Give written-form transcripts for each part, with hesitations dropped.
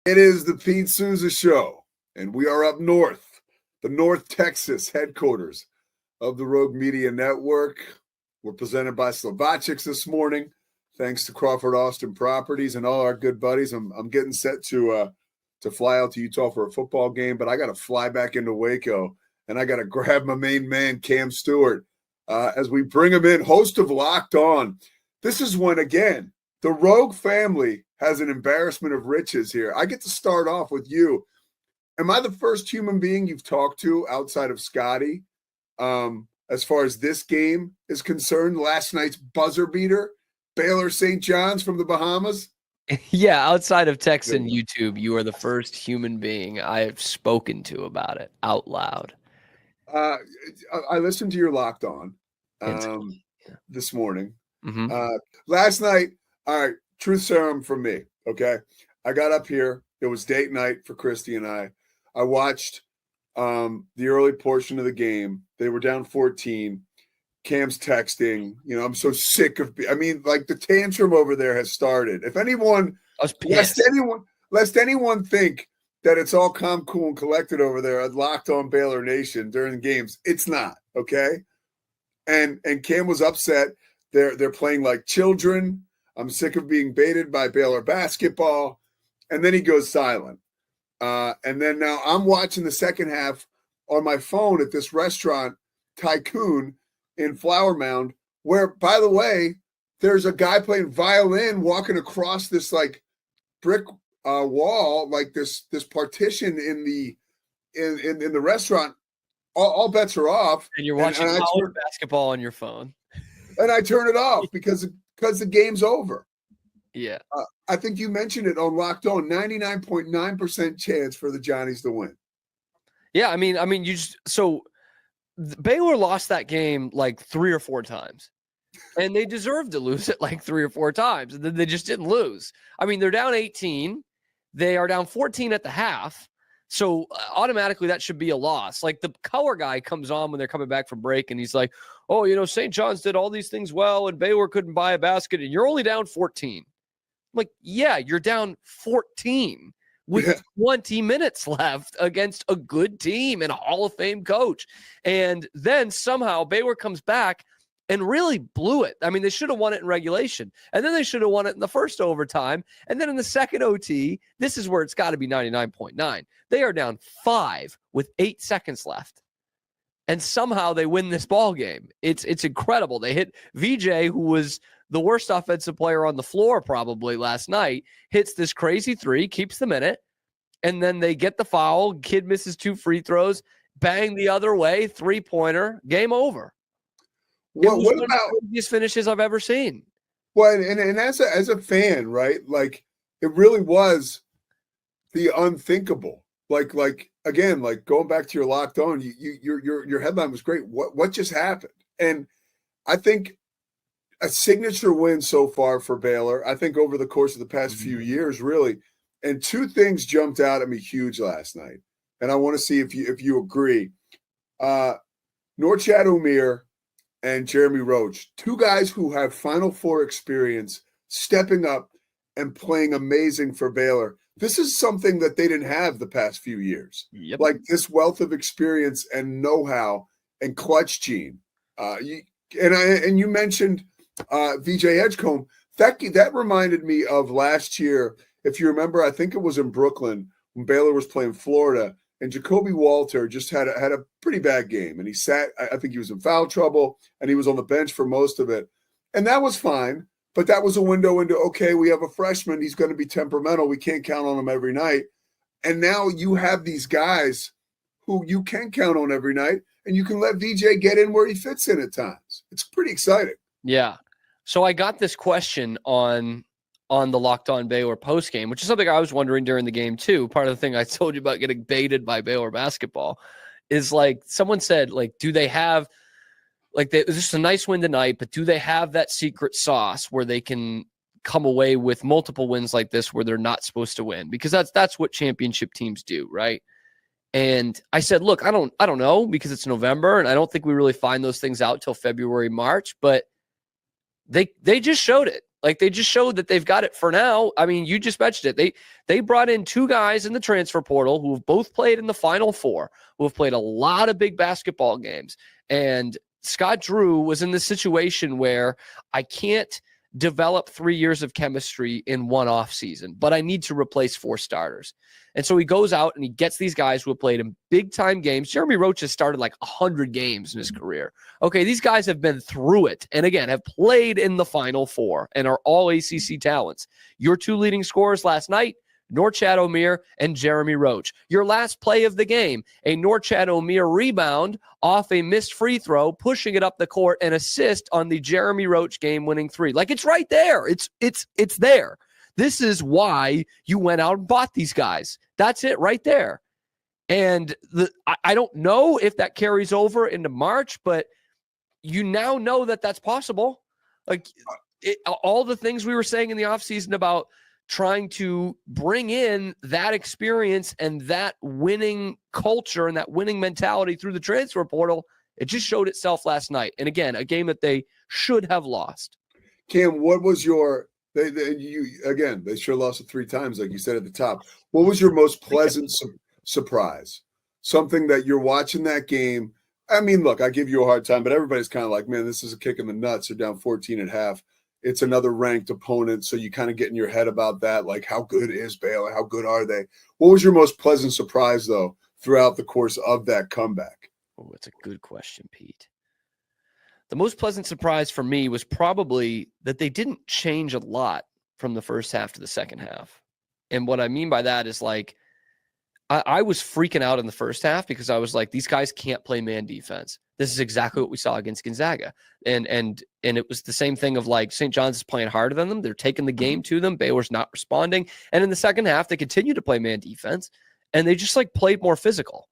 It is the Pete Sousa Show, and we are up north, the North Texas headquarters of the Rogue Media Network. We're presented by Slovacics this morning, thanks to Crawford Austin Properties and all our good buddies. I'm getting set to fly out to Utah for a football game, but I got to fly back into Waco, and I got to grab my main man, Cam Stewart, as we bring him in, host of Locked On. This is when, again, the Rogue family has an embarrassment of riches here. I get to start off with you. Am I the first human being you've talked to outside of Scotty as far as this game is concerned? Last night's buzzer beater, Baylor St. John's from the Bahamas? Yeah, outside of text and YouTube, you are the first human being I have spoken to about it out loud. I listened to your Locked On this morning. Last night, all right, truth serum from me, okay? I got up here. It was date night for Christy and I. I watched the early portion of the game. They were down 14. Cam's texting. You know, I'm so sick of – like the tantrum over there has started. If anyone – lest anyone think that it's all calm, cool, and collected over there at Locked On Baylor Nation during the games, it's not, okay? And Cam was upset. They're playing like children. I'm sick of being baited by Baylor Basketball. And then he goes silent. And then now I'm watching the second half on my phone at this restaurant, Tycoon, in Flower Mound, where, by the way, there's a guy playing violin walking across this like brick wall, like this partition in the restaurant. All bets are off. And you're watching college basketball on your phone. And I turn it off because the game's over. Yeah. I think you mentioned it on Locked On, 99.9% chance for the Johnnies to win. Yeah, I mean, Baylor lost that game like 3 or 4 times. And they deserved to lose it like 3 or 4 times. And then they just didn't lose. I mean, they're down 18. They are down 14 at the half. So automatically that should be a loss. Like the color guy comes on when they're coming back from break and he's like, oh, you know, St. John's did all these things well and Baylor couldn't buy a basket and you're only down 14. I'm like, yeah, you're down 14 with 20 minutes left against a good team and a Hall of Fame coach. And then somehow Baylor comes back and really blew it. I mean, they should have won it in regulation. And then they should have won it in the first overtime. And then in the second OT, this is where it's got to be 99.9. They are down 5 with 8 seconds left. And somehow they win this ball game. It's incredible. They hit VJ, who was the worst offensive player on the floor probably last night, hits this crazy 3, keeps them in it. And then they get the foul. Kid misses 2 free throws. Bang the other way, 3-pointer. Game over. What about the craziest finishes I've ever seen? Well, and as a fan, right? Like it really was the unthinkable. Like again, like going back to your Locked On, your headline was great. What just happened? And I think a signature win so far for Baylor. I think over the course of the past few years, really. And 2 things jumped out at me huge last night, and I want to see if you agree. Sharomir and Jeremy Roach, 2 guys who have Final Four experience, stepping up and playing amazing for Baylor. This is something that they didn't have the past few years. Yep. Like this wealth of experience and know-how and clutch gene. You mentioned VJ Edgecombe. That reminded me of last year. If you remember, I think it was in Brooklyn when Baylor was playing Florida, and Jacoby Walter just had a pretty bad game. And he sat, I think he was in foul trouble, and he was on the bench for most of it. And that was fine, but that was a window into, okay, we have a freshman. He's going to be temperamental. We can't count on him every night. And now you have these guys who you can count on every night, and you can let VJ get in where he fits in at times. It's pretty exciting. Yeah. So I got this question on the Locked On Baylor postgame, which is something I was wondering during the game too. Part of the thing I told you about getting baited by Baylor basketball is like someone said, like, do they have this is a nice win tonight, but do they have that secret sauce where they can come away with multiple wins like this where they're not supposed to win? Because that's what championship teams do, right? And I said, look, I don't know, because it's November and I don't think we really find those things out till February, March, but they just showed it. Like, they just showed that they've got it for now. I mean, you just mentioned it. They brought in 2 guys in the transfer portal who have both played in the Final Four, who have played a lot of big basketball games. And Scott Drew was in this situation where I can't develop 3 years of chemistry in one off season, but I need to replace 4 starters. And so he goes out and he gets these guys who have played in big time games. Jeremy Roach has started like 100 games in his career. Okay, these guys have been through it. And again, have played in the Final Four and are all ACC talents. Your 2 leading scorers last night, Sharomir and Jeremy Roach. Your last play of the game, a Sharomir rebound off a missed free throw, pushing it up the court, and assist on the Jeremy Roach game-winning 3. Like, it's right there. It's there. This is why you went out and bought these guys. That's it right there. And I don't know if that carries over into March, but you now know that that's possible. Like, all the things we were saying in the offseason about trying to bring in that experience and that winning culture and that winning mentality through the transfer portal, it just showed itself last night. And again, a game that they should have lost. Cam, what was your they sure lost it 3 times, like you said at the top. What was your most pleasant surprise? Something that you're watching that game. I mean, look, I give you a hard time, but everybody's kind of like, man, this is a kick in the nuts. They're down 14 at half. It's another ranked opponent, so you kind of get in your head about that, like how good is Baylor? How good are they? What was your most pleasant surprise, though, throughout the course of that comeback? Oh, that's a good question, Pete. The most pleasant surprise for me was probably that they didn't change a lot from the first half to the second half. And what I mean by that is, like, I was freaking out in the first half because I was like, these guys can't play man defense. This is exactly what we saw against Gonzaga. And it was the same thing of, like, St. John's is playing harder than them. They're taking the game to them. Baylor's not responding. And in the second half, they continued to play man defense, and they just, like, played more physical.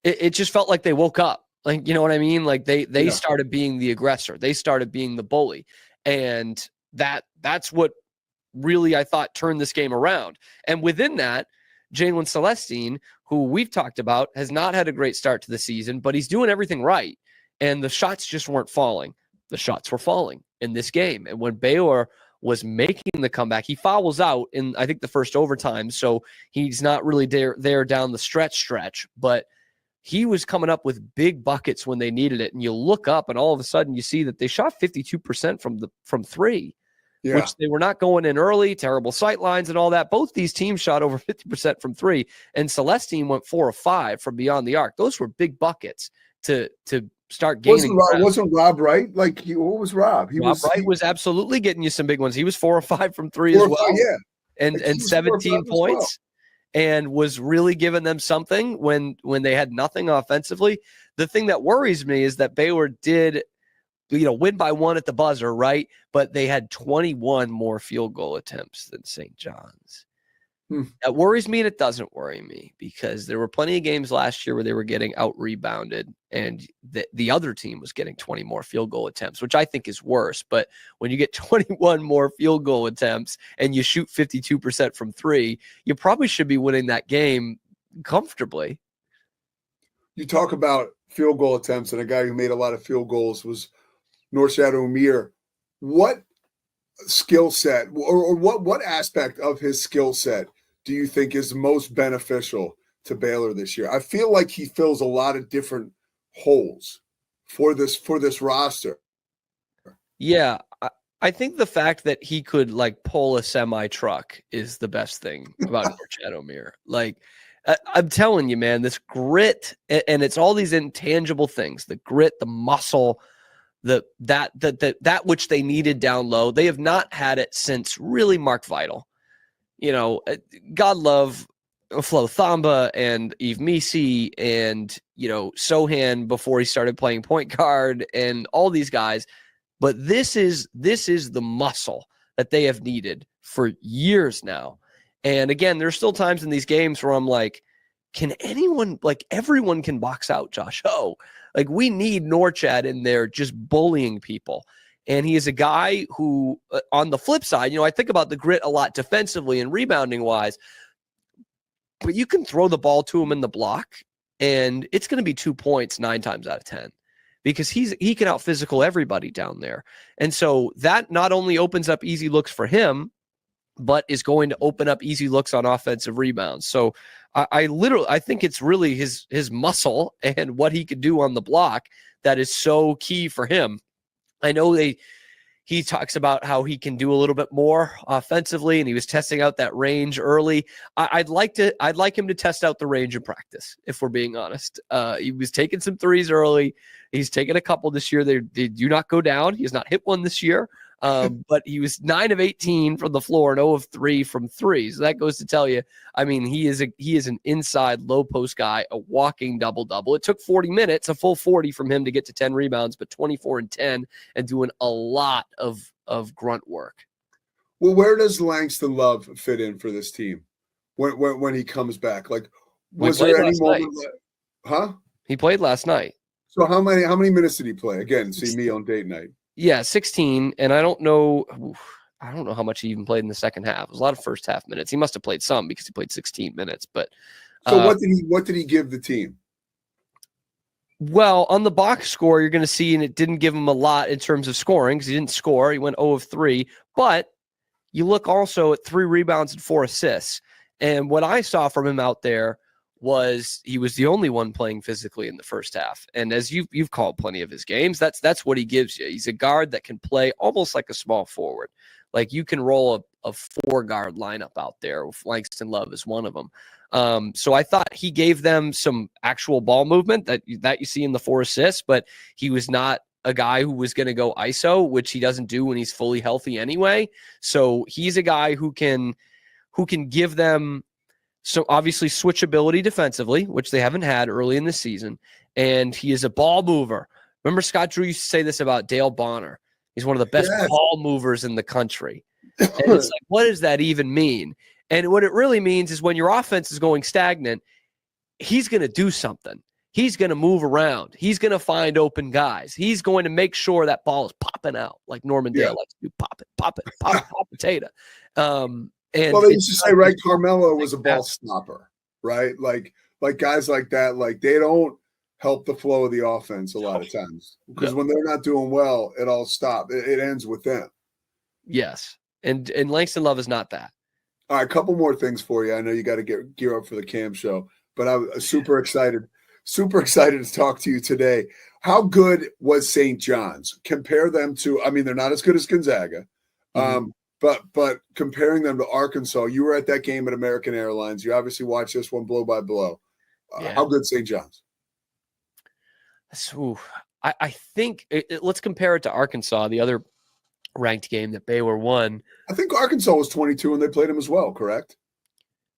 It just felt like they woke up. Like, you know what I mean? Like, they started being the aggressor. They started being the bully. And that's what really, I thought, turned this game around. And within that, Jalen Celestine, who we've talked about, has not had a great start to the season, but he's doing everything right. And the shots just weren't falling. The shots were falling in this game. And when Baylor was making the comeback, he fouls out in, I think, the first overtime. So he's not really there down the stretch, but he was coming up with big buckets when they needed it. And you look up and all of a sudden you see that they shot 52% from 3. Yeah. Which they were not going in early, terrible sight lines and all that. Both these teams shot over 50% from 3, and Celestine went 4 of 5 from beyond the arc. Those were big buckets to start gaining. Wasn't Rob Wright? Like, what was Rob? Rob Wright was absolutely getting you some big ones. He was 4 of 5 from 3 as well. Yeah. And 17 points, and was really giving them something when they had nothing offensively. The thing that worries me is that Baylor did, win by 1 at the buzzer, right? But they had 21 more field goal attempts than St. John's. That worries me, and it doesn't worry me, because there were plenty of games last year where they were getting out-rebounded, and the other team was getting 20 more field goal attempts, which I think is worse. But when you get 21 more field goal attempts and you shoot 52% from 3, you probably should be winning that game comfortably. You talk about field goal attempts, and a guy who made a lot of field goals was Sharomir. What skill set or what aspect of his skill set do you think is most beneficial to Baylor this year? I feel like he fills a lot of different holes for this roster. Yeah, I think the fact that he could, like, pull a semi truck is the best thing about Sharomir. Like, I'm telling you, man, this grit, and it's all these intangible things: the grit, the muscle, that which they needed down low. They have not had it since really Mark Vital. God love Flo Thamba and Yves Misi and, Sohan before he started playing point guard and all these guys. But this is the muscle that they have needed for years now. And again, there's still times in these games where I'm like, can anyone, like, everyone can box out Josh O. Like, we need Norchad in there just bullying people. And he is a guy who, on the flip side, I think about the grit a lot defensively and rebounding wise, but you can throw the ball to him in the block and it's going to be 2 points 9 times out of 10, because he can out physical everybody down there. And so that not only opens up easy looks for him, but is going to open up easy looks on offensive rebounds. So I think it's really his muscle and what he could do on the block that is so key for him. I know he talks about how he can do a little bit more offensively, and he was testing out that range early. I'd like him to test out the range in practice, if we're being honest. He was taking some threes early. He's taken a couple this year. They do not go down. He has not hit one this year. But he was 9 of 18 from the floor and 0 of 3 from three. So that goes to tell you, I mean, he is an inside low post guy, a walking double-double. It took 40 minutes, a full 40 from him to get to 10 rebounds, but 24 and 10 and doing a lot of grunt work. Well, where does Langston Love fit in for this team when he comes back? Like, was there any moment? He played last night. So how many minutes did he play? Again, see me on date night. Yeah, 16, and I don't know how much he even played in the second half. It was a lot of first half minutes. He must have played some because he played 16 minutes. But so what did he give the team? Well, on the box score, you're going to see, and it didn't give him a lot in terms of scoring because he didn't score. He went 0 of 3. But you look also at 3 rebounds and 4 assists. And what I saw from him out there was he was the only one playing physically in the first half. And as you've called plenty of his games, that's what he gives you. He's a guard that can play almost like a small forward. Like you can roll a 4-guard lineup out there with Langston Love is one of them. So I thought he gave them some actual ball movement that you see in the 4 assists, but he was not a guy who was going to go ISO, which he doesn't do when he's fully healthy anyway. So he's a guy who can give them so obviously switchability defensively, which they haven't had early in the season. And he is a ball mover. Remember Scott Drew used to say this about Dale Bonner. He's one of the best ball movers in the country. And it's like, what does that even mean? And what it really means is when your offense is going stagnant, he's going to do something. He's going to move around. He's going to find open guys. He's going to make sure that ball is popping out like Norman Dale likes to do. Pop it, potato. And well, they used to say, right, Carmelo was a ball stopper, right? Like guys like that, like they don't help the flow of the offense a lot of times because when they're not doing well, it all stops. It ends with them. Yes, and Langston Love is not that. All right, a couple more things for you. I know you got to gear up for the Cam show, but I was super excited to talk to you today. How good was St. John's? Compare them to, I mean, they're not as good as Gonzaga. But comparing them to Arkansas, you were at that game at American Airlines. You obviously watched this one blow by blow. How good St. John's? So I think let's compare it to Arkansas, the other ranked game that Baylor won. I think Arkansas was 22 and they played them as well, correct?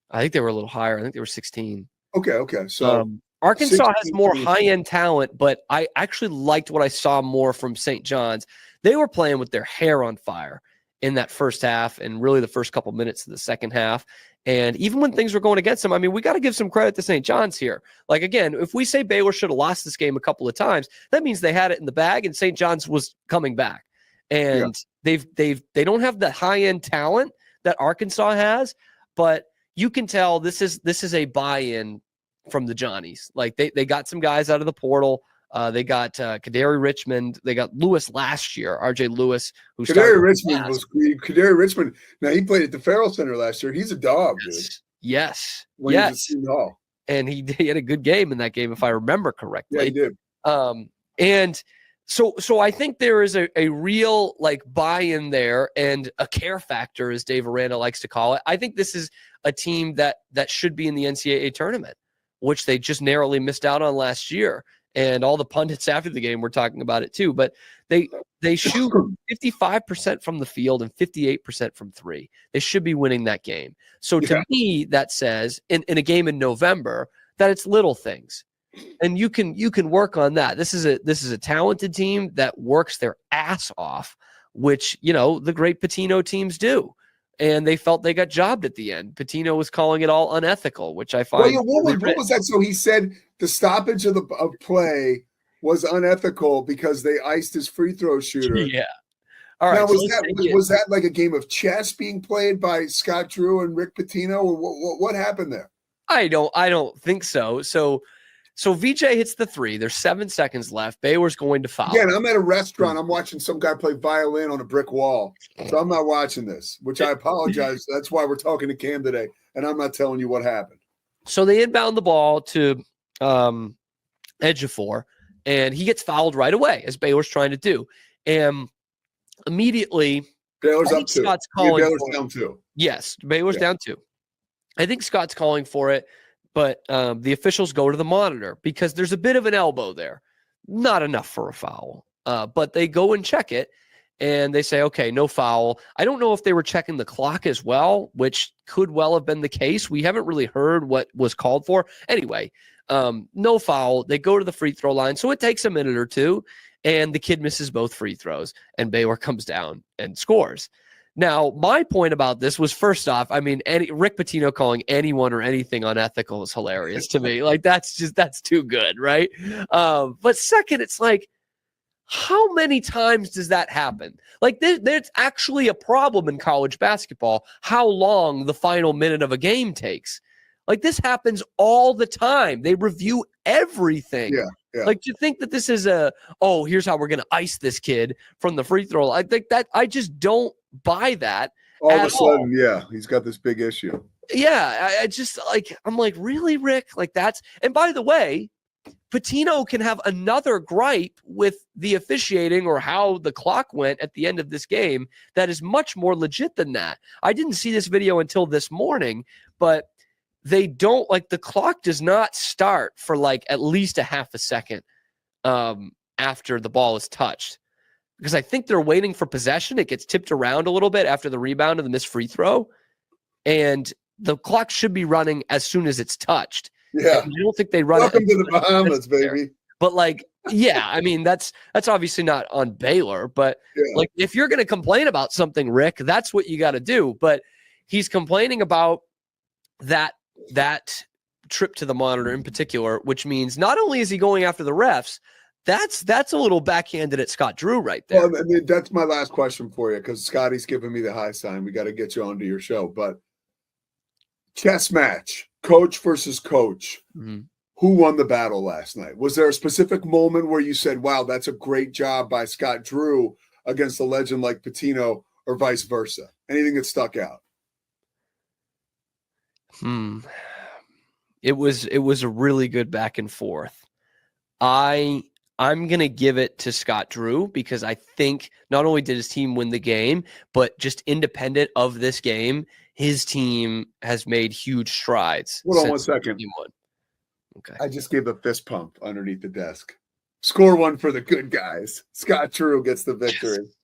I think they were a little higher. I think they were 16. Okay. So Arkansas has more high-end talent, but I actually liked what I saw more from St. John's. They were playing with their hair on fire in that first half and really the first couple minutes of the second half. And even when things were going against them, I mean, we got to give some credit to St. John's here. Like, again, if we say Baylor should have lost this game a couple of times, that means they had it in the bag and St. John's was coming back. And they don't have the high-end talent that Arkansas has, but you can tell this is a buy-in from the Johnnies. Like they got some guys out of the portal. They got Kadary Richmond. They got Lewis last year, RJ Lewis, who Kadary Richmond was great. Kadary Richmond. Now he played at the Farrell Center last year. He's a dog, dude. Yes. When he was at Seton Hall. And he had a good game in that game, if I remember correctly. Yeah, he did. And so I think there is a real like buy-in there and a care factor, as Dave Aranda likes to call it. I think this is a team that should be in the NCAA tournament, which they just narrowly missed out on last year. And all the pundits after the game were talking about it too. But they shoot 55% from the field and 58% from three. They should be winning that game. So to me, that says in a game in November that it's little things. And you can work on that. This is a talented team that works their ass off, which, you know, the great Pitino teams do. And they felt they got jobbed at the end. Pitino was calling it all unethical, which I find. Well, what was that? So he said the stoppage of play was unethical because they iced his free throw shooter. Yeah. All right. Now, was that like a game of chess being played by Scott Drew and Rick Pitino, or what happened there? I don't think so. So So VJ hits the three. There's 7 seconds left. Baylor's going to foul. Again, I'm at a restaurant. I'm watching some guy play violin on a brick wall. So I'm not watching this, which I apologize. That's why we're talking to Cam today, and I'm not telling you what happened. So they inbound the ball to Ejiofor, and he gets fouled right away, as Baylor's trying to do. And immediately, Baylor's up 2. Baylor's down 2. Yes, Baylor's down 2. I think Scott's calling for it, but the officials go to the monitor because there's a bit of an elbow there. Not enough for a foul, but they go and check it, and they say, okay, no foul. I don't know if they were checking the clock as well, which could well have been the case. We haven't really heard what was called for. Anyway, no foul. They go to the free throw line, so it takes a minute or two, and the kid misses both free throws, and Baylor comes down and scores. Now, my point about this was, first off, I mean, Rick Pitino calling anyone or anything unethical is hilarious to me. Like, that's too good, right? But second, it's like, how many times does that happen? Like, there's actually a problem in college basketball, how long the final minute of a game takes. Like, this happens all the time. They review everything. Yeah. Like, to think that this is here's how we're going to ice this kid from the free throw. I think that I just don't buy that. All of a sudden, yeah, he's got this big issue. Yeah, I just I'm like, really, Rick? Like, that's, and by the way, Pitino can have another gripe with the officiating or how the clock went at the end of this game that is much more legit than that. I didn't see this video until this morning, but they don't, like, the clock does not start for like at least a half a second after the ball is touched, because I think they're waiting for possession. It gets tipped around a little bit after the rebound and the missed free throw, and the clock should be running as soon as it's touched. Yeah, and you don't think they run Welcome to the Bahamas, baby. But like, yeah, I mean, that's obviously not on Baylor, but like, if you're going to complain about something, Rick, that's what you got to do. But he's complaining about that trip to the monitor in particular, which means not only is he going after the refs, that's a little backhanded at Scott Drew right there. Well, I mean, that's my last question for you, because Scotty's giving me the high sign. We got to get you onto your show. But chess match, coach versus coach. Mm-hmm. Who won the battle last night? Was there a specific moment where you said, wow, that's a great job by Scott Drew against a legend like Pitino, or vice versa? Anything that stuck out? It was a really good back and forth. I'm going to give it to Scott Drew, because I think not only did his team win the game, but just independent of this game, his team has made huge strides. Hold on 1 second. Okay. I just gave a fist pump underneath the desk. Score one for the good guys. Scott Drew gets the victory. Yes.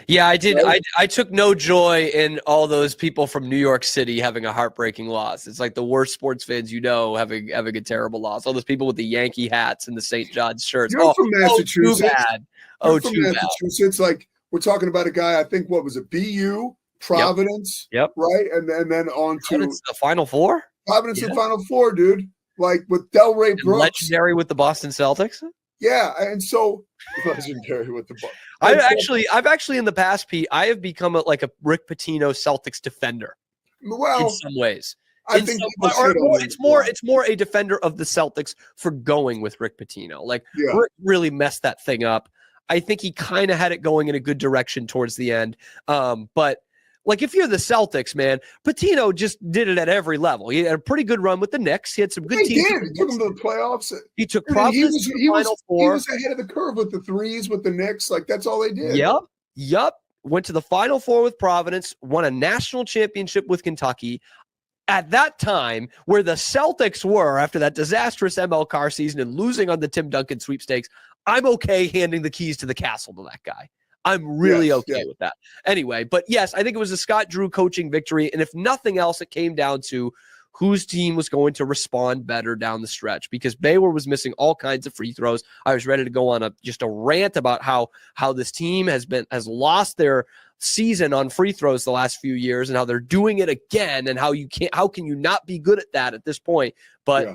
Yeah, I did. I took no joy in all those people from New York City having a heartbreaking loss. It's like the worst sports fans having a terrible loss. All those people with the Yankee hats and the St. John's shirts. You're from Massachusetts. Too bad. Too Massachusetts. Bad. Like, we're talking about a guy, I think, what was it, BU, Providence, yep. Right? And then on to the Final Four? Providence, the Final Four, dude. Like, with Delray Brooks. Legendary with the Boston Celtics? Yeah, and so legendary with the ball. I've actually in the past, Pete, I have become a Rick Pitino Celtics defender. Well, in some ways, it's more a defender of the Celtics for going with Rick Pitino. Like, Rick really messed that thing up. I think he kind of had it going in a good direction towards the end, but. Like, if you're the Celtics, man, Pitino just did it at every level. He had a pretty good run with the Knicks. He had some good teams. He took them to the playoffs. He took Providence to the Final Four. He was ahead of the curve with the threes with the Knicks. Like, that's all they did. Yep. Went to the Final Four with Providence, won a national championship with Kentucky. At that time, where the Celtics were after that disastrous ML Carr season and losing on the Tim Duncan sweepstakes, I'm okay handing the keys to the castle to that guy. I'm really okay with that. Anyway, but yes, I think it was a Scott Drew coaching victory. And if nothing else, it came down to whose team was going to respond better down the stretch, because Baylor was missing all kinds of free throws. I was ready to go on just a rant about how this team has lost their season on free throws the last few years, and how they're doing it again, and how can you not be good at that at this point? But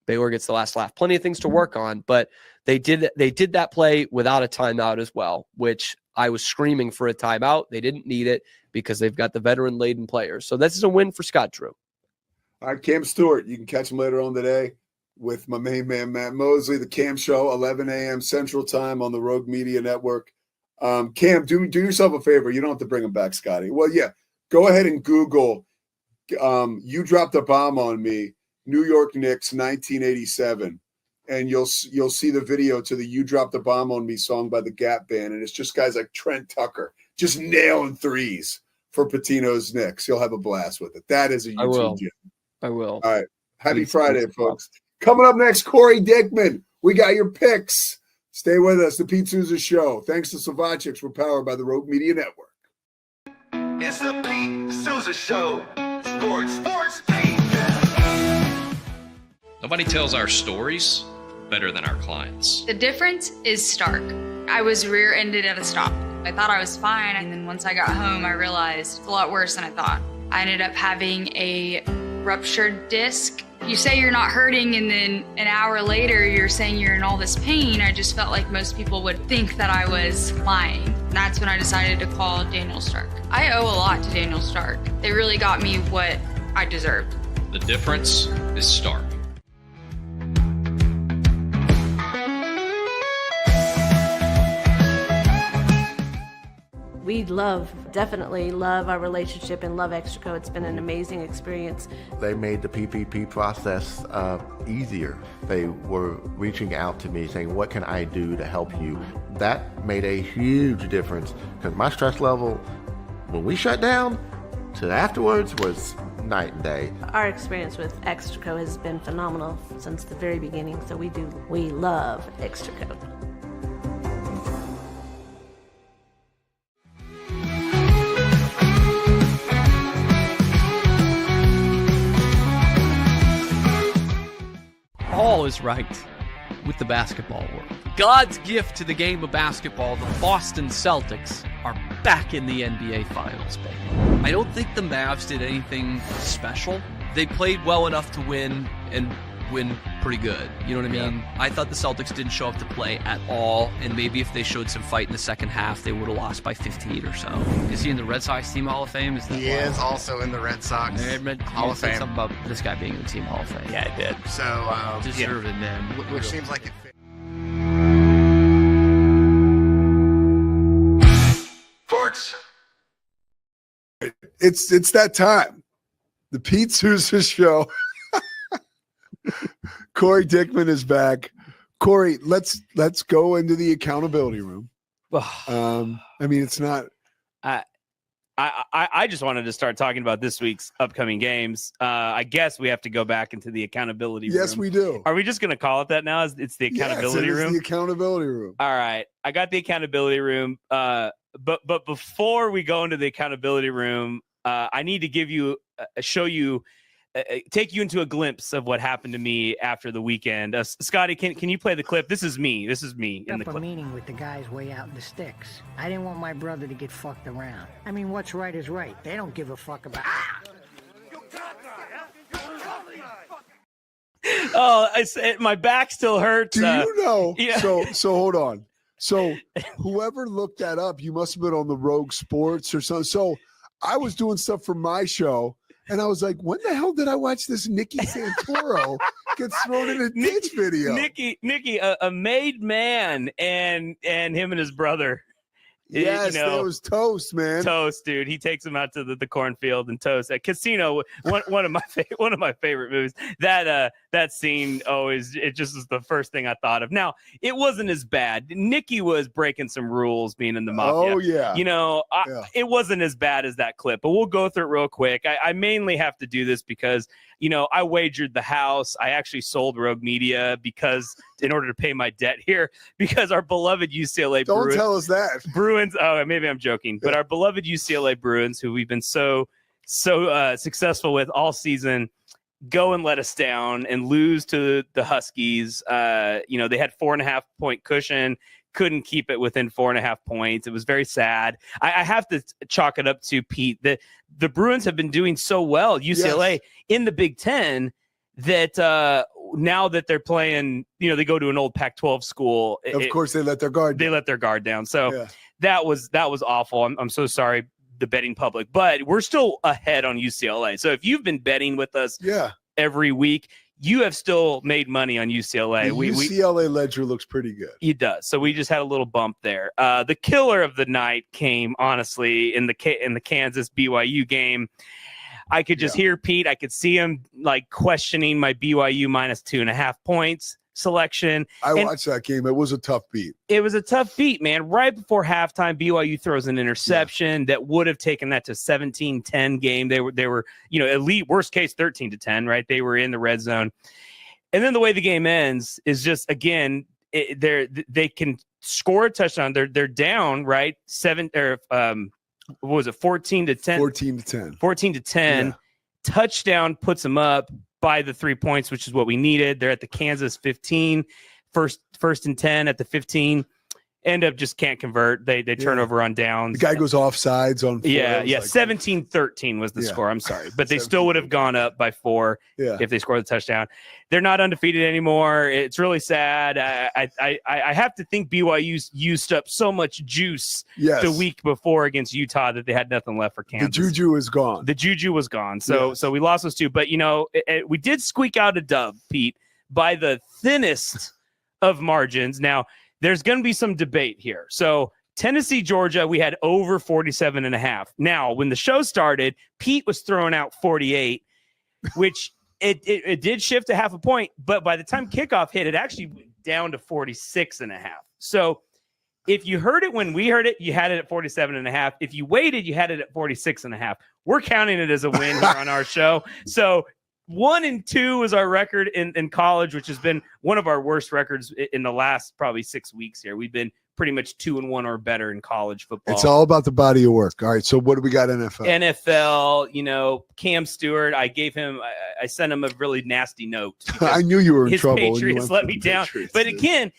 Baylor gets the last laugh. Plenty of things to work on, but they did that play without a timeout as well, which I was screaming for a timeout. They didn't need it because they've got the veteran-laden players. So this is a win for Scott Drew. All right, Cam Stewart, you can catch him later on today. with my main man, Matt Mosley, the Cam Show, 11 a.m. Central Time on the Rogue Media Network. Cam, do yourself a favor. You don't have to bring him back, Scotty. Well, yeah, go ahead and Google You Dropped a Bomb on Me, New York Knicks, 1987. And you'll see the video to the You Dropped a Bomb on Me song by the Gap Band. And it's just guys like Trent Tucker just nailing threes for Pitino's Knicks. You'll have a blast with it. That is a YouTube gem. I will. All right. Happy Friday, folks. Coming up next, Corey Dickman. We got your picks. Stay with us. The Pete Sousa Show. Thanks to Slovakics. We're powered by the Rogue Media Network. It's the Pete Sousa Show. Sports, Pete. Nobody tells our stories better than our clients. The difference is stark. I was rear-ended at a stop. I thought I was fine, and then once I got home, I realized it's a lot worse than I thought. I ended up having a ruptured disc. You say you're not hurting, and then an hour later, you're saying you're in all this pain. I just felt like most people would think that I was lying. And that's when I decided to call Daniel Stark. I owe a lot to Daniel Stark. They really got me what I deserved. The difference is stark. We definitely love our relationship and love Extraco. It's been an amazing experience. They made the PPP process easier. They were reaching out to me saying, what can I do to help you? That made a huge difference because my stress level, when we shut down, to afterwards was night and day. Our experience with Extraco has been phenomenal since the very beginning, so we love Extraco. All is right with the basketball world. God's gift to the game of basketball, the Boston Celtics are back in the NBA Finals, baby. I don't think the Mavs did anything special. They played well enough to win and win pretty good. You know what I mean? Yeah. I thought the Celtics didn't show up to play at all, and maybe if they showed some fight in the second half, they would have lost by 15 or so. Is he in the Red Sox Team Hall of Fame? He is also in the Red Sox Hall of Fame. Something about this guy being in the Team Hall of Fame. Yeah, I did. So, deserved it, man. Which seems like it fit. Sports. It's that time. The Pete Sousa Show. Corey Dickman is back. Corey, let's go into the accountability room. I mean, it's not. I just wanted to start talking about this week's upcoming games. I guess we have to go back into the accountability room. Yes, we do. Are we just going to call it that now? It's the accountability room? The accountability room. All right. I got the accountability room. But before we go into the accountability room, I need to give you, take you into a glimpse of what happened to me after the weekend. Scotty, can you play the clip? This is me. In the clip. A meeting with the guys way out in the sticks. I didn't want my brother to get fucked around. I mean, what's right is right. They don't give a fuck about. Oh, my back still hurts. Do you know? Yeah. So hold on. So whoever looked that up, you must have been on the Rogue Sports or something. So I was doing stuff for my show. And I was like, when the hell did I watch this Nicky Santoro get thrown in a ditch video? Nicky, a made man, and him and his brother. Yes, that was toast, man. Toast, dude. He takes him out to the cornfield and toast at Casino. One of my favorite movies. That scene it just is the first thing I thought of. Now, it wasn't as bad. Nicky was breaking some rules being in the mafia. Oh yeah. It wasn't as bad as that clip, but we'll go through it real quick. I mainly have to do this because I wagered the house. I actually sold Rogue Media in order to pay my debt here, because our beloved UCLA Don't tell us that. Bruins. Oh, maybe I'm joking, but our beloved UCLA Bruins, who we've been so successful with all season, go and let us down and lose to the Huskies. They had 4.5 point cushion, couldn't keep it within 4.5 points. It was very sad. I have to chalk it up to Pete that the Bruins have been doing so well, UCLA, in the Big Ten, that now that they're playing, they go to an old Pac-12 school. Of course, they let their guard down. They let their guard down. So that was awful. I'm so sorry, the betting public, but we're still ahead on UCLA. So if you've been betting with us every week, you have still made money on UCLA. The UCLA ledger looks pretty good. It does. So we just had a little bump there. The killer of the night came, honestly, in the Kansas BYU game. I could just hear Pete. I could see him like questioning my BYU minus 2.5 points selection. I watched that game. It was a tough beat. It was a tough beat, man. Right before halftime, BYU throws an interception that would have taken that to 17-10 game. They were, elite, worst case 13-10, right? They were in the red zone. And then the way the game ends is just, again, they can score a touchdown. They're down, right? 14-10. 14-10. 14-10. Yeah. Touchdown puts them up by the 3 points, which is what we needed. They're at the Kansas 15, first and 10 at the 15. End up just can't convert. They turn over on downs. The guy goes offsides on 4. Yeah. 17-13 was the score. I'm sorry. But they still would have gone up by 4 if they scored the touchdown. They're not undefeated anymore. It's really sad. I have to think BYU's used up so much juice the week before against Utah that they had nothing left for Kansas. The juju is gone. The juju was gone. So we lost those 2. But, we did squeak out a dub, Pete, by the thinnest of margins. Now, there's going to be some debate here. So Tennessee, Georgia, we had over 47.5. Now, when the show started, Pete was throwing out 48, which it did shift to 0.5 point. But by the time kickoff hit, it actually went down to 46.5. So if you heard it when we heard it, you had it at 47.5. If you waited, you had it at 46.5. We're counting it as a win here on our show. So 1-2 is our record in college, which has been one of our worst records in the last probably 6 weeks here. We've been pretty much 2-1 or better in college football. It's all about the body of work. All right. So what do we got NFL? NFL, Cam Stewart, I sent him a really nasty note. I knew you were in trouble. His Patriots let me down. But again,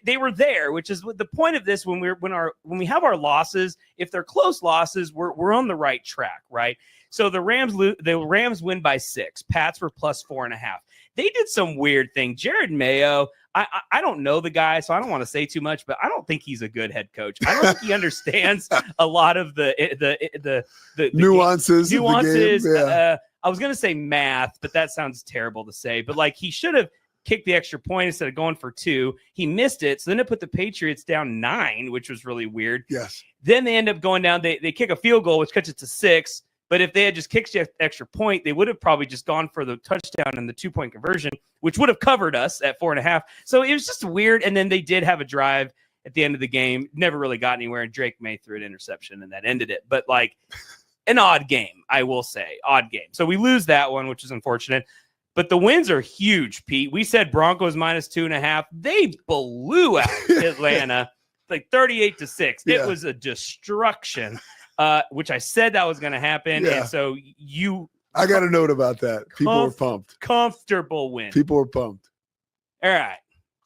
they were there, which is the point of this. When we have our losses, if they're close losses, we're on the right track, right? So the Rams win by 6. Pats were plus 4.5. They did some weird thing. Jared Mayo, I don't know the guy, so I don't want to say too much, but I don't think he's a good head coach. I don't think he understands a lot of the nuances. Of the game. Yeah. I was going to say math, but that sounds terrible to say. But like he should have kicked the extra point instead of going for 2. He missed it, so then it put the Patriots down 9, which was really weird. Yes. Then they end up going down. They kick a field goal, which cuts it to 6. But if they had just kicked the extra point, they would have probably just gone for the touchdown and the 2-point conversion, which would have covered us at 4.5. So it was just weird. And then they did have a drive at the end of the game. Never really got anywhere. And Drake May threw an interception, and that ended it. But like an odd game, I will say. Odd game. So we lose that one, which is unfortunate. But the wins are huge, Pete. We said Broncos minus 2.5. They blew out Atlanta like 38-6. Yeah. It was a destruction. Which I said that was going to happen. Yeah. And so I got a note about that. People were pumped. Comfortable win. People were pumped. All right.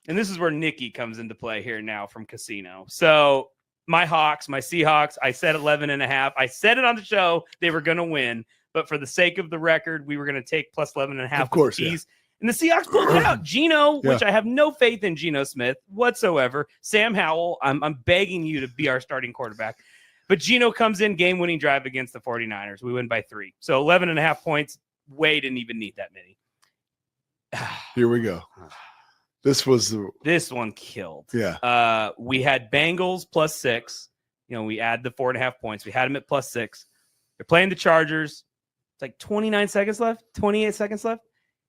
And this is where Nikki comes into play here now from Casino. So my Seahawks, I said 11.5. I said it on the show. They were going to win. But for the sake of the record, we were going to take plus 11.5. Of course, yeah. And the Seahawks pulled it out. Geno, which I have no faith in Geno Smith whatsoever. Sam Howell, I'm begging you to be our starting quarterback. But Geno comes in, game-winning drive against the 49ers. We win by 3. So 11.5 points. Way didn't even need that many. Here we go. This one killed. Yeah. We had Bengals plus 6. We add the 4.5 points. We had them at plus 6. They're playing the Chargers. It's like 28 seconds left.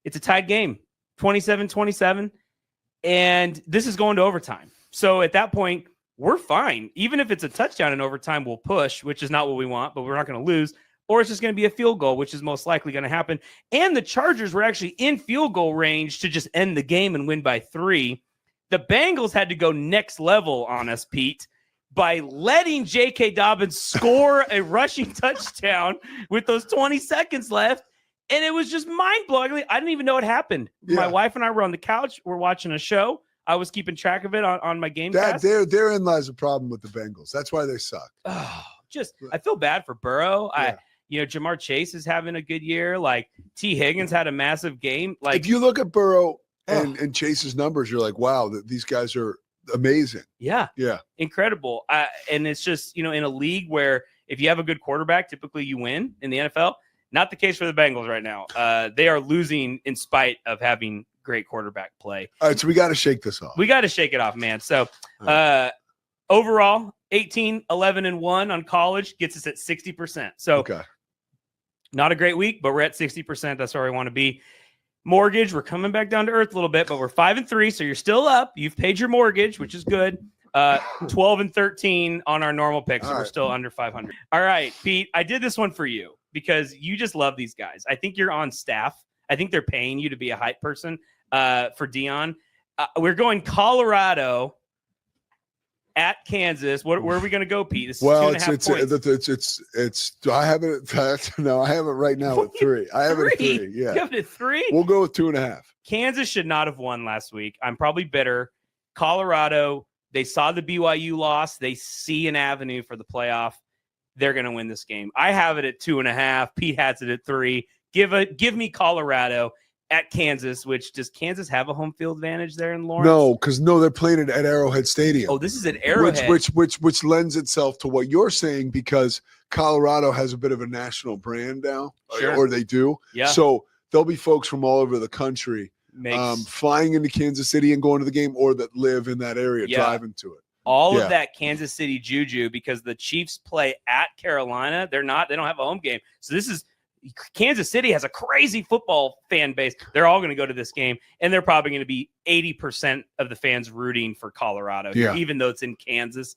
It's a tied game. 27-27. And this is going to overtime. So at that point, we're fine. Even if it's a touchdown in overtime, we'll push, which is not what we want, but we're not going to lose. Or it's just going to be a field goal, which is most likely going to happen. And the Chargers were actually in field goal range to just end the game and win by 3. The Bengals had to go next level on us, Pete, by letting J.K. Dobbins score a rushing touchdown with those 20 seconds left. And it was just mind-blowing. I didn't even know it happened. Yeah. My wife and I were on the couch. We're watching a show. I was keeping track of it on my game pass. Therein lies a problem with the Bengals. That's why they suck. Oh, I feel bad for Burrow. Yeah. Jamar Chase is having a good year. Like T. Higgins had a massive game. Like if you look at Burrow and Chase's numbers, you're like, wow, these guys are amazing. Yeah. Yeah. Incredible. And it's just, in a league where if you have a good quarterback, typically you win in the NFL. Not the case for the Bengals right now. They are losing in spite of having great quarterback play. All right, so we got to shake this off. We got to shake it off, man. So overall, 18, 11, and 1 on college gets us at 60%. So not a great week, but we're at 60%. That's where we want to be. Mortgage, we're coming back down to earth a little bit, but we're 5-3, so you're still up. You've paid your mortgage, which is good. 12-13 on our normal picks, so we're still under 500. All right, Pete, I did this one for you because you just love these guys. I think you're on staff. I think they're paying you to be a hype person for Dion. We're going Colorado at Kansas. Where are we going to go, Pete? This is 2.5 points. Do I have it? No, I have it right now at 3. I have it at 3. Yeah, you have it at 3. We'll go with 2.5. Kansas should not have won last week. I'm probably bitter. Colorado, they saw the BYU loss. They see an avenue for the playoff. They're going to win this game. I have it at 2.5. Pete has it at 3. Give me Colorado at Kansas, which does Kansas have a home field advantage there in Lawrence? No, because they're playing it at Arrowhead Stadium. Oh, this is at Arrowhead. Which lends itself to what you're saying because Colorado has a bit of a national brand now, or they do. Yeah. So there'll be folks from all over the country flying into Kansas City and going to the game, or that live in that area driving to it. All of that Kansas City juju because the Chiefs play at Carolina. They don't have a home game. So this is Kansas City has a crazy football fan base. They're all going to go to this game, and they're probably going to be 80% of the fans rooting for Colorado. Yeah. Even though it's in Kansas,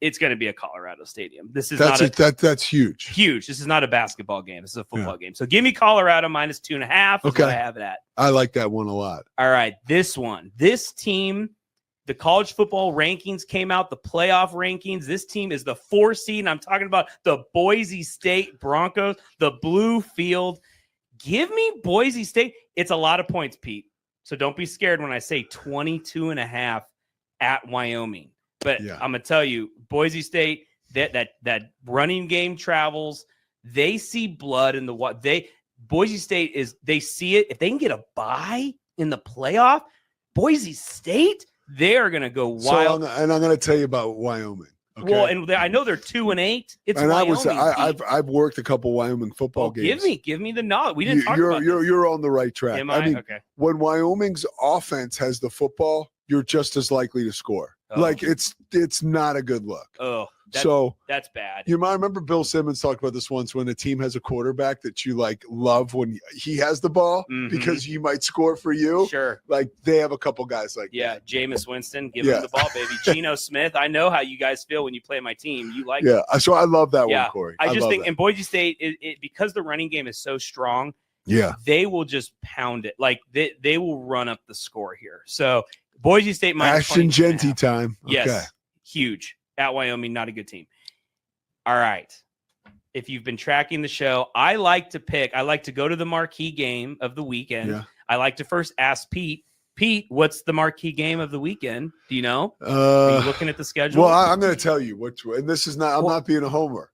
it's going to be a Colorado stadium. This is that's huge. Huge. This is not a basketball game. This is a football game. So give me Colorado minus 2.5. Is what I have it at. I like that one a lot. All right, this team. The college football rankings came out, the playoff rankings. This team is the 4 seed. And I'm talking about the Boise State Broncos, the blue field. Give me Boise State. It's a lot of points, Pete. So don't be scared when I say 22.5 at Wyoming. But I'm going to tell you, Boise State, that running game travels. They see blood in the Boise State they see it. If they can get a bye in the playoff, Boise State, they are going to go wild. And I'm going to tell you about Wyoming. Okay? Well, and I know they're 2-8. It's and Wyoming. I've worked a couple Wyoming football games. Give me the nod. We didn't talk about you're on the right track. Am I? Mean, okay. When Wyoming's offense has the football, you're just as likely to score. Oh. Like it's not a good look. Oh, that's bad. You might remember Bill Simmons talked about this once when a team has a quarterback that you love when he has the ball because you might score for you. Sure. Like they have a couple guys like that. Yeah, Jameis Winston, give him the ball, baby. Geno Smith. I know how you guys feel when you play my team. You like it. So I love that one, Corey. I just think in Boise State, because the running game is so strong, they will just pound it. Like they will run up the score here. So Boise State minus Ashton Genty time. Yes, huge. At Wyoming, not a good team. All right. If you've been tracking the show, I like to go to the marquee game of the weekend. Yeah. I like to first ask Pete, what's the marquee game of the weekend? Do you know? Are you looking at the schedule? Well, I'm going to tell you which one. And this is not, I'm not being a homer.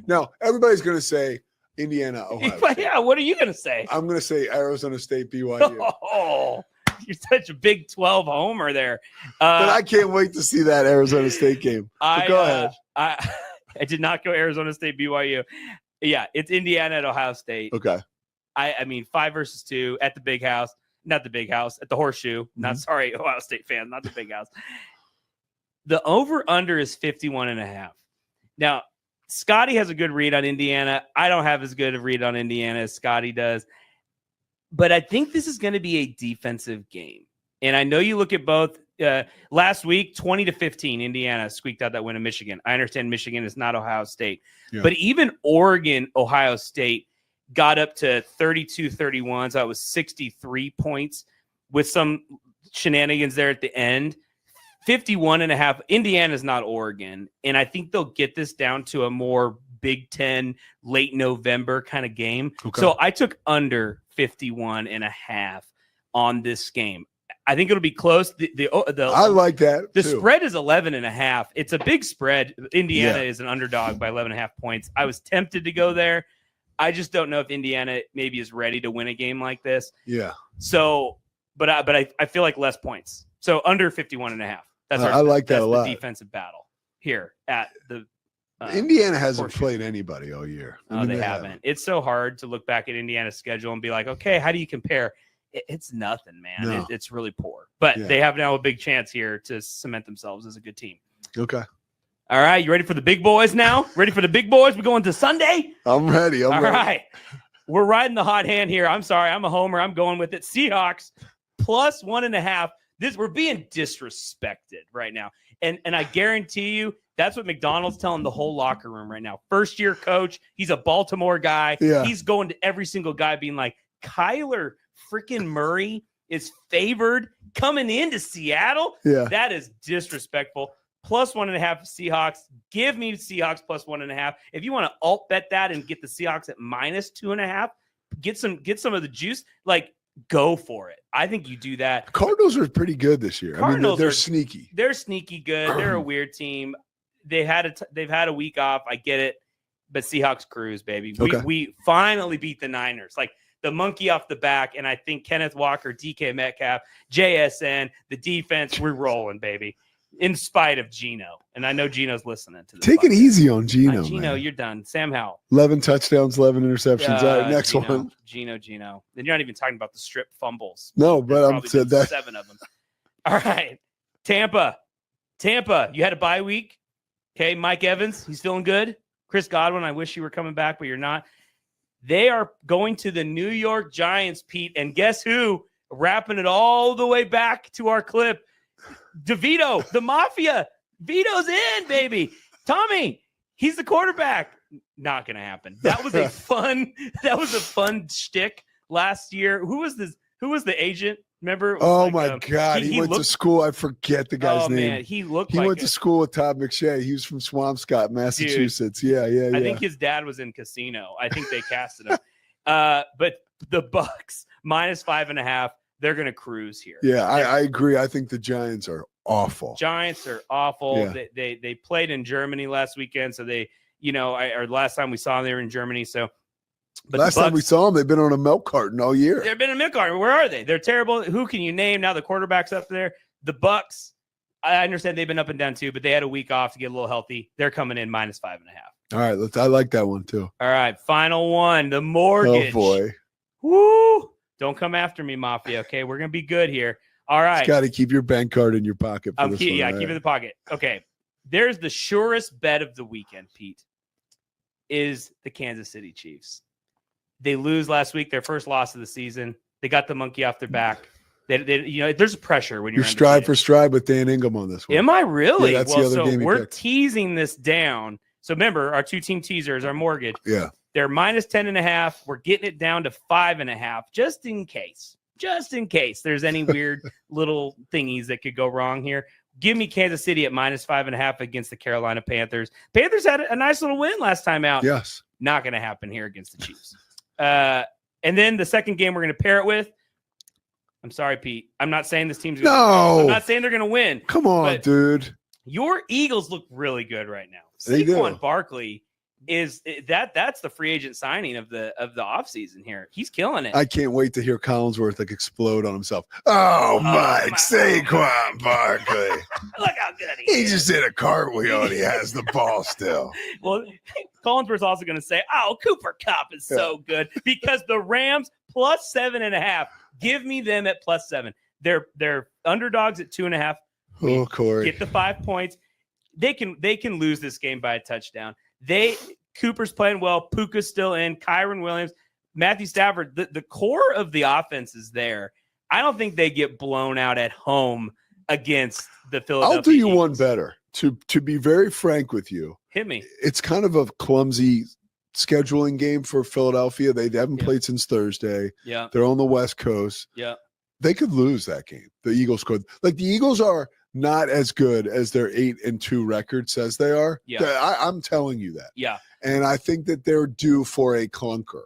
Now, everybody's going to say Indiana, Ohio State. Yeah, what are you going to say? I'm going to say Arizona State, BYU. Oh, you're such a Big 12 homer there. But I can't wait to see that Arizona State game. Go ahead. I did not go Arizona State, BYU. Yeah, it's Indiana at Ohio State. Okay. I mean, 5-2 at the big house. Not the big house, at the Horseshoe. Not sorry, Ohio State fan, not the big house. The over-under is 51.5. Now, Scotty has a good read on Indiana. I don't have as good a read on Indiana as Scotty does. But I think this is going to be a defensive game. And I know you look at both. Last week, 20-15, Indiana squeaked out that win in Michigan. I understand Michigan is not Ohio State. Yeah. But even Oregon, Ohio State got up to 32-31. So it was 63 points with some shenanigans there at the end. 51.5. Indiana is not Oregon. And I think they'll get this down to a more Big Ten, late November kind of game. Okay. So I took under 51.5 on this game. I think it'll be close. I like that. The spread is 11.5. It's a big spread. Indiana is an underdog by 11.5 points. I was tempted to go there. I just don't know if Indiana maybe is ready to win a game like this. Yeah. So, but I feel like less points. So under 51.5. That's I like that a lot. The defensive battle here at the Indiana hasn't played anybody all year. No, they haven't. It's so hard to look back at Indiana's schedule and be like, okay, how do you compare? It's nothing, man. No. It's really poor. But they have now a big chance here to cement themselves as a good team. Okay. All right, you ready for the big boys now? Ready for the big boys? We're going to Sunday? I'm ready. All right. We're riding the hot hand here. I'm sorry. I'm a homer. I'm going with it. Seahawks plus 1.5. We're being disrespected right now. And I guarantee you that's what McDonald's telling the whole locker room right now. First-year coach. He's a Baltimore guy. Yeah. He's going to every single guy being like, Kyler freaking Murray is favored coming into Seattle? Yeah. That is disrespectful. Plus 1.5 Seahawks. Give me Seahawks plus 1.5. If you want to alt bet that and get the Seahawks at minus 2.5, get some of the juice. Like, go for it. I think you do that. Cardinals are pretty good this year. Cardinals they're sneaky. They're sneaky good. They're a weird team. They've had a week off. I get it, but Seahawks cruise, baby. We finally beat the Niners. Like the monkey off the back, and I think Kenneth Walker, DK Metcalf, JSN, the defense, we're rolling, baby. In spite of Geno. And I know Geno's listening to this. Take it easy on Geno. Geno, man. you're done. Sam Howell. 11 touchdowns, 11 interceptions. All right, next one. Geno. Then you're not even talking about the strip fumbles. No, but I'm said that 7 of them. All right. Tampa, you had a bye week. Okay, Mike Evans, he's feeling good. Chris Godwin, I wish you were coming back, but you're not. They are going to the New York Giants, Pete, and guess who? Wrapping it all the way back to our clip. DeVito, the Mafia. Vito's in, baby. Tommy, he's the quarterback. Not gonna happen. That was a fun shtick last year. Who was the agent? Remember? Oh my God. He went to school. I forget the guy's name. Man, he went to school with Todd McShay. He was from Swampscott, Massachusetts. Dude, yeah. I think his dad was in Casino. I think they casted him. But the Bucks minus 5.5. They're going to cruise here. Yeah, I agree. I think the Giants are awful. Giants are awful. Yeah. They played in Germany last weekend, so or last time we saw them, they were in Germany. So, but last time we saw them, they've been on a milk carton all year. They've been in a milk carton. Where are they? They're terrible. Who can you name now? The quarterback's up there. The Bucks. I understand they've been up and down too, but they had a week off to get a little healthy. They're coming in minus 5.5. All right, I like that one too. All right, final one. The mortgage. Oh boy. Woo! Don't come after me, Mafia. Okay, we're gonna be good here. All right. Got to keep your bank card in your pocket. Keep it in the pocket. Okay. There's the surest bet of the weekend, Pete, is the Kansas City Chiefs. They lose last week, their first loss of the season. They got the monkey off their back. There's pressure when you're stride for stride with Dan Ingham on this one. Am I really? Yeah, that's the other game we're teasing this down. So remember, our 2-team teasers, our mortgage. Yeah. They're minus 10.5. We're getting it down to 5.5, just in case there's any weird little thingies that could go wrong here. Give me Kansas City at minus 5.5 against the Carolina Panthers. Panthers had a nice little win last time out. Yes. Not going to happen here against the Chiefs. And then the second game we're going to pair it with. I'm sorry, Pete. I'm not saying this team's going to win. I'm not saying they're going to win. Come on, dude. Your Eagles look really good right now. They do. Saquon Barkley that's the free agent signing of the offseason here. He's killing it. I can't wait to hear Collinsworth explode on himself. Mike, Saquon Barkley. Look how good he is. just did a cartwheel and he has the ball still. Well, Collinsworth's also going to say, Cooper Kupp is so good because the Rams plus 7.5. Give me them at plus 7. They're underdogs at 2.5. Oh, Corey. Get the 5 points. They can lose this game by a touchdown. Cooper's playing well. Puka's still in. Kyron Williams, Matthew Stafford. The core of the offense is there. I don't think they get blown out at home against the Philadelphia I'll do you Eagles. one better. To be very frank with you, hit me. It's kind of a clumsy scheduling game for Philadelphia. They haven't played since Thursday. Yeah, they're on the West Coast. Yeah, they could lose that game. The Eagles could. Like the Eagles are not as good as their 8-2 record says they are. Yeah. I'm telling you that. Yeah. And I think that they're due for a clunker.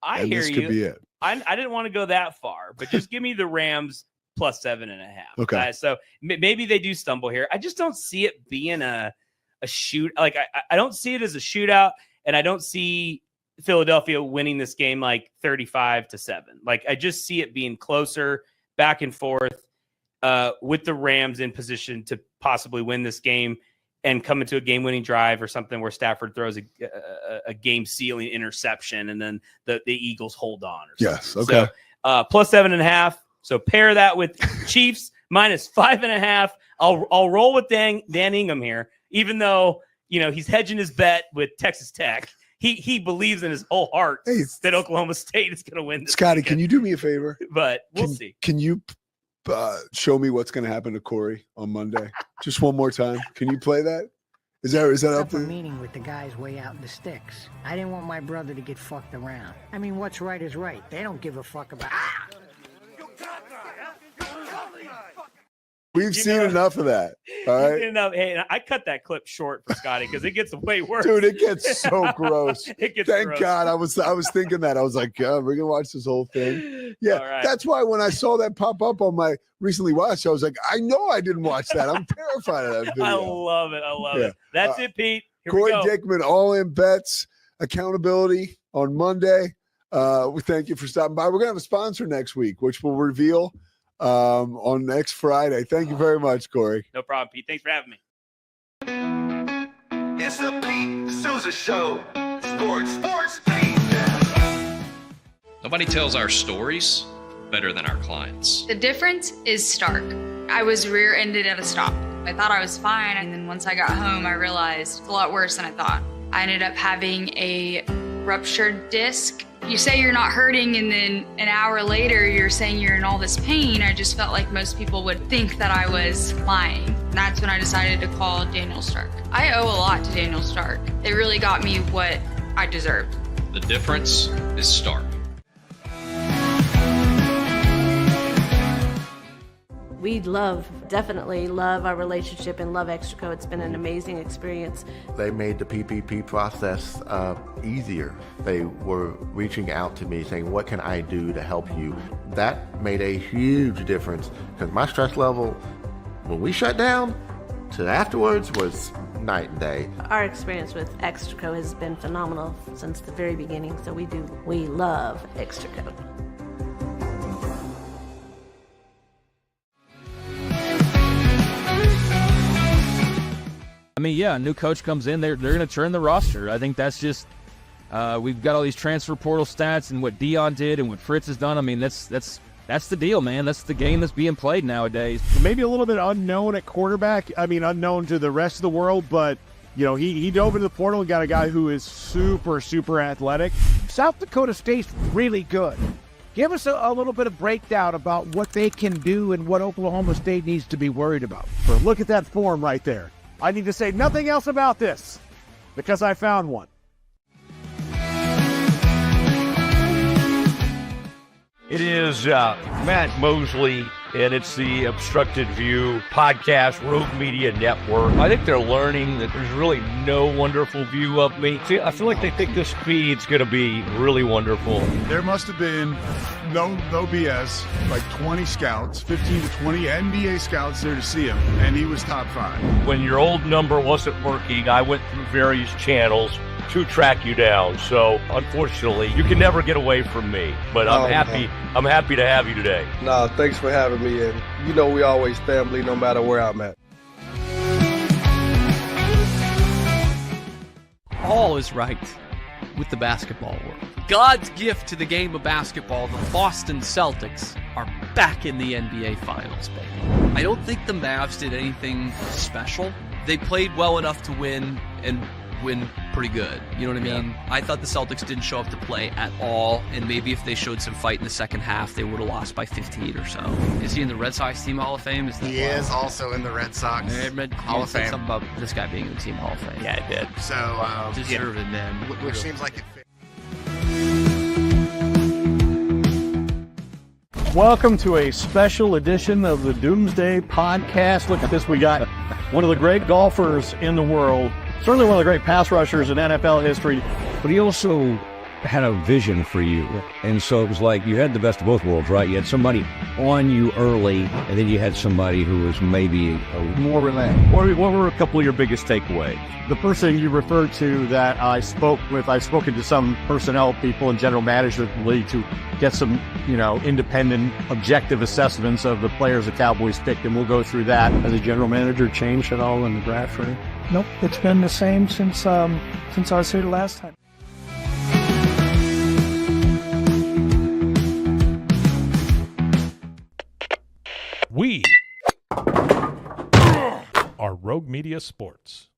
I and hear this you. Could be it. I didn't want to go that far, but just give me the Rams plus 7.5. Okay. So maybe they do stumble here. I just don't see it being a shoot. Like I don't see it as a shootout, and I don't see Philadelphia winning this game like 35-7. Like I just see it being closer, back and forth. With the Rams in position to possibly win this game. and come into a game-winning drive or something where Stafford throws a game-sealing interception, and then the Eagles hold on. Or yes, okay. So, plus 7.5. So pair that with Chiefs minus 5.5. I'll roll with Dan Ingham here, even though he's hedging his bet with Texas Tech. He believes in his whole heart that Oklahoma State is going to win this Scotty, weekend. can you do me a favor? But we'll see. Can you show me what's going to happen to Corey on Monday? Just one more time. Can you play that? Is that up a there? meeting with the guys way out in the sticks. I didn't want my brother to get fucked around. I mean, what's right is right. They don't give a fuck about. We've seen enough of that. All right. Enough. Hey, I cut that clip short for Scotty because it gets way worse. Dude, it gets so gross. Thank gross. God. I was thinking that. I was like, we're gonna watch this whole thing. Yeah. Right. That's why when I saw that pop up on my recently watched, I was like, I know I didn't watch that. I'm terrified of that video. I love it. That's it, Pete. Here Corey we go. Dickman, all in bets, accountability on Monday. We thank you for stopping by. We're gonna have a sponsor next week, which we'll reveal on next Friday. Thank you very much, Corey. No problem, Pete. Thanks for having me. It's the Pete Sousa Show. Sports, Pete. Nobody tells our stories better than our clients. The difference is stark. I was rear-ended at a stop. I thought I was fine, and then once I got home, I realized it's a lot worse than I thought. I ended up having a ruptured disc. You say you're not hurting, and then an hour later, you're saying you're in all this pain. I just felt like most people would think that I was lying. And that's when I decided to call Daniel Stark. I owe a lot to Daniel Stark. They really got me what I deserved. The difference is stark. We definitely love our relationship and love Extraco. It's been an amazing experience. They made the PPP process easier. They were reaching out to me saying, what can I do to help you? That made a huge difference because my stress level, when we shut down, to afterwards was night and day. Our experience with Extraco has been phenomenal since the very beginning, so we love Extraco. I mean, yeah, a new coach comes in, they're going to turn the roster. I think that's just we've got all these transfer portal stats and what Dion did and what Fritz has done. I mean, that's the deal, man. That's the game that's being played nowadays. Maybe a little bit unknown at quarterback. I mean, unknown to the rest of the world, but he dove into the portal and got a guy who is super, super athletic. South Dakota State's really good. Give us a little bit of breakdown about what they can do and what Oklahoma State needs to be worried about. But look at that form right there. I need to say nothing else about this because I found one. It is Matt Mosley, and it's the Obstructed View podcast, Rogue Media Network. I think they're learning that there's really no wonderful view of me. See, I feel like they think this feed's going to be really wonderful. There must have been, no BS, like 20 scouts, 15 to 20 NBA scouts there to see him, and he was top 5. When your old number wasn't working, I went through various channels to track you down. So unfortunately, you can never get away from me. But I'm happy. I'm happy to have you today. Nah, thanks for having me. And we always family, no matter where I'm at. All is right with the basketball world. God's gift to the game of basketball, the Boston Celtics are back in the NBA Finals, baby. I don't think the Mavs did anything special. They played well enough to win and win pretty good. You know what I mean? Yeah. I thought the Celtics didn't show up to play at all, and maybe if they showed some fight in the second half, they would have lost by 15 or so. Is he in the Red Sox Team Hall of Fame? He is also in the Red Sox Hall of Fame. Something about this guy being in the Team Hall of Fame. Yeah, it did. So, deserved it, man. Which seems like it fit. Welcome to a special edition of the Doomsday Podcast. Look at this. We got one of the great golfers in the world, certainly one of the great pass rushers in NFL history. But he also had a vision for you. And so it was like you had the best of both worlds, right? You had somebody on you early, and then you had somebody who was maybe more relaxed. What were a couple of your biggest takeaways? The person you referred to that I spoke with, I've spoken to some personnel people and general management in the league to get some, independent, objective assessments of the players the Cowboys picked, and we'll go through that. Has the general manager changed at all in the draft room? Nope, it's been the same since I was here the last time. We are Rogue Media Sports.